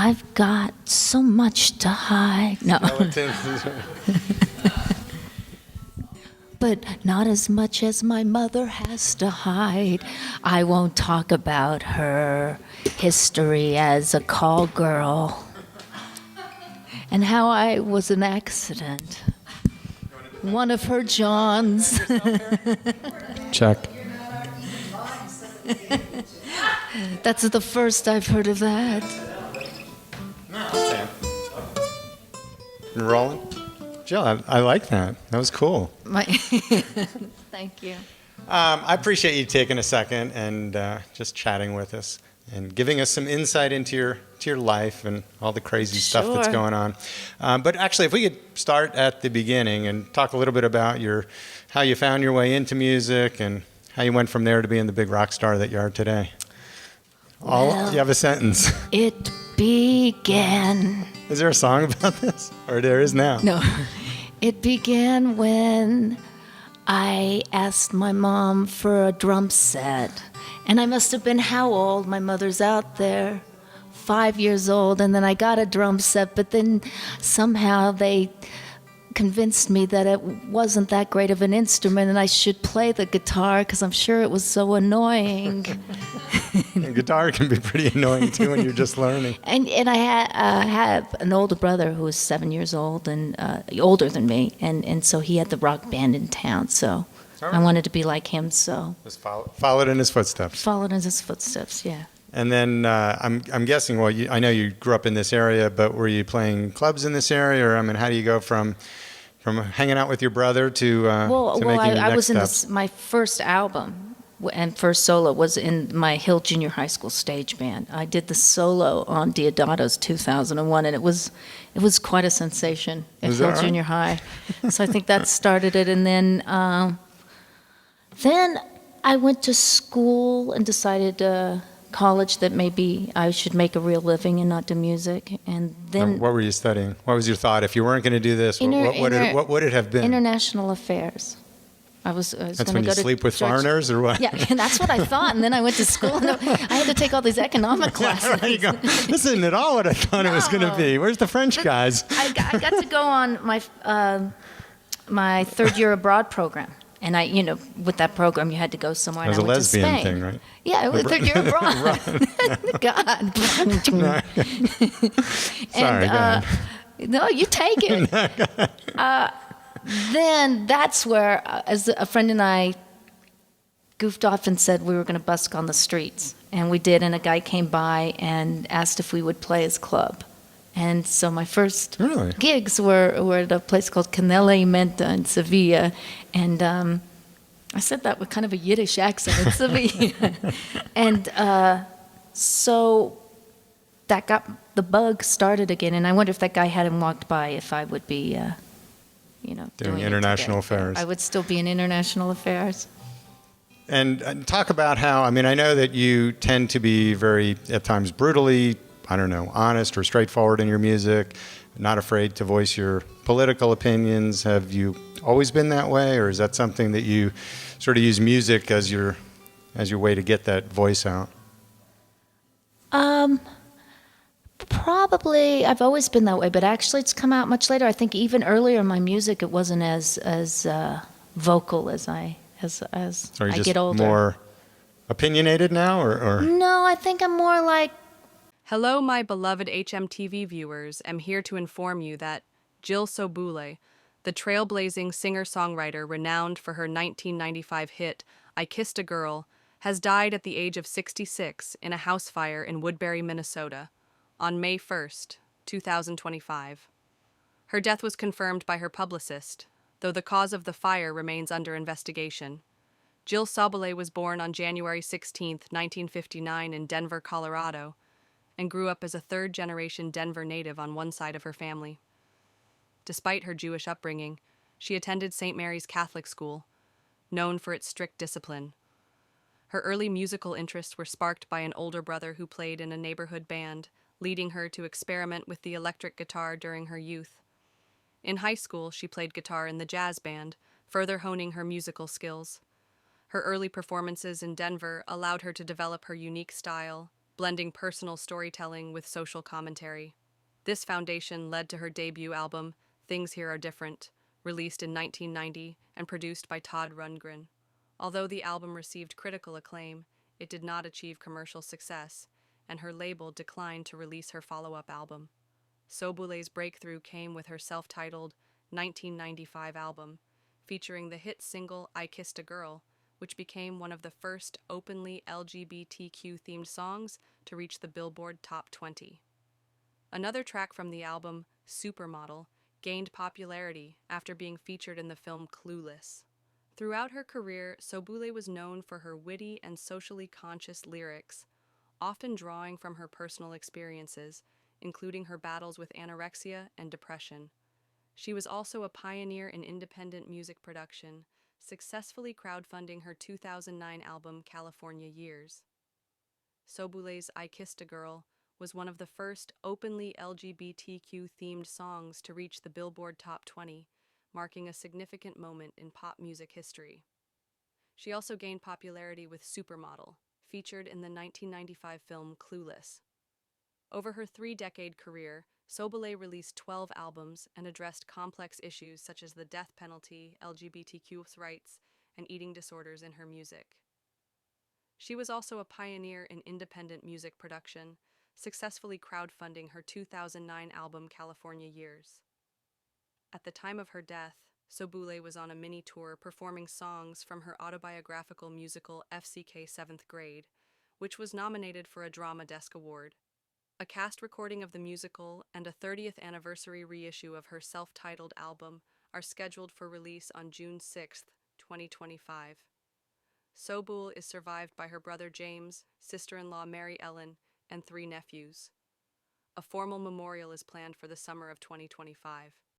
I've got so much to hide. No. But not as much as my mother has to hide. I won't talk about her history as a call girl and how I was an accident. One of her Johns. Check. That's the first I've heard of that. Rolling? Jill, I like that. That was cool. Thank you. I appreciate you taking a second and just chatting with us and giving us some insight into your life and all the crazy stuff that's going on. But actually, if we could start at the beginning and talk a little bit about how you found your way into music and how you went from there to being the big rock star that you are today. You have a sentence. It began. Is there a song about this? Or there is now? No. It began when I asked my mom for a drum set. And I must have been how old? My mother's out there, 5 years old. And then I got a drum set, but then somehow they convinced me that it wasn't that great of an instrument and I should play the guitar because I'm sure it was so annoying. The guitar can be pretty annoying too when you're just learning. And I have an older brother who was 7 years old and older than me, and so he had the rock band in town. So I wanted to be like him. So just followed in his footsteps. Followed in his footsteps, yeah. And then I'm guessing. Well, I know you grew up in this area, but were you playing clubs in this area, or I mean, how do you go from hanging out with your brother to making your next steps? My first album and first solo was in my Hill Junior High School stage band. I did the solo on Deodato's 2001, and it was quite a sensation at Hill Junior High. So I think that started it, and then I went to school and decided college that maybe I should make a real living and not do music. And then what were you studying? What was your thought? If you weren't going to do this, what would it have been? International affairs. I was that's when you sleep with foreigners, or what? Yeah, and that's what I thought. And then I went to school, and I had to take all these economic classes. There you go. This isn't at all what I thought it was going to be. Where's the French guys? I got to go on my third year abroad program. And with that program, you had to go somewhere. It was and a lesbian thing, right? Yeah, it was third year abroad. God. Sorry, go ahead. No, you take it. Then that's where, as a friend and I goofed off and said we were going to busk on the streets. And we did, and a guy came by and asked if we would play his club. And so my first gigs were at a place called Canela y Menta in Sevilla. And I said that with kind of a Yiddish accent in Sevilla. And so that got the bug started again. And I wonder if that guy hadn't walked by, if I would be, doing international affairs. I would still be in international affairs. And talk about how, I mean, I know that you tend to be very, at times, brutally, honest or straightforward in your music, not afraid to voice your political opinions. Have you always been that way, or is that something that you sort of use music as your way to get that voice out? Probably I've always been that way, but actually it's come out much later. I think even earlier in my music it wasn't as vocal as I get older. More opinionated now, or? No, I think I'm more like. Hello, my beloved HMTV viewers. I'm here to inform you that Jill Sobule, the trailblazing singer-songwriter renowned for her 1995 hit, I Kissed a Girl, has died at the age of 66 in a house fire in Woodbury, Minnesota, on May 1st, 2025. Her death was confirmed by her publicist, though the cause of the fire remains under investigation. Jill Sobule was born on January 16, 1959 in Denver, Colorado, and grew up as a third-generation Denver native on one side of her family. Despite her Jewish upbringing, she attended St. Mary's Catholic School, known for its strict discipline. Her early musical interests were sparked by an older brother who played in a neighborhood band, leading her to experiment with the electric guitar during her youth. In high school, she played guitar in the jazz band, further honing her musical skills. Her early performances in Denver allowed her to develop her unique style, blending personal storytelling with social commentary. This foundation led to her debut album, Things Here Are Different, released in 1990 and produced by Todd Rundgren. Although the album received critical acclaim, it did not achieve commercial success, and her label declined to release her follow-up album. Sobule's breakthrough came with her self-titled 1995 album, featuring the hit single I Kissed a Girl, which became one of the first openly LGBTQ-themed songs to reach the Billboard Top 20. Another track from the album, Supermodel, gained popularity after being featured in the film Clueless. Throughout her career, Sobule was known for her witty and socially conscious lyrics, often drawing from her personal experiences, including her battles with anorexia and depression. She was also a pioneer in independent music production, successfully crowdfunding her 2009 album California Years. Sobule's I Kissed a Girl was one of the first openly LGBTQ-themed songs to reach the Billboard Top 20, marking a significant moment in pop music history. She also gained popularity with Supermodel, featured in the 1995 film Clueless. Over her three-decade career, Sobule released 12 albums and addressed complex issues such as the death penalty, LGBTQ rights, and eating disorders in her music. She was also a pioneer in independent music production, successfully crowdfunding her 2009 album California Years. At the time of her death, Sobule was on a mini-tour performing songs from her autobiographical musical FCK 7th Grade, which was nominated for a Drama Desk Award. A cast recording of the musical and a 30th anniversary reissue of her self-titled album are scheduled for release on June 6, 2025. Sobule is survived by her brother James, sister-in-law Mary Ellen, and 3 nephews. A formal memorial is planned for the summer of 2025.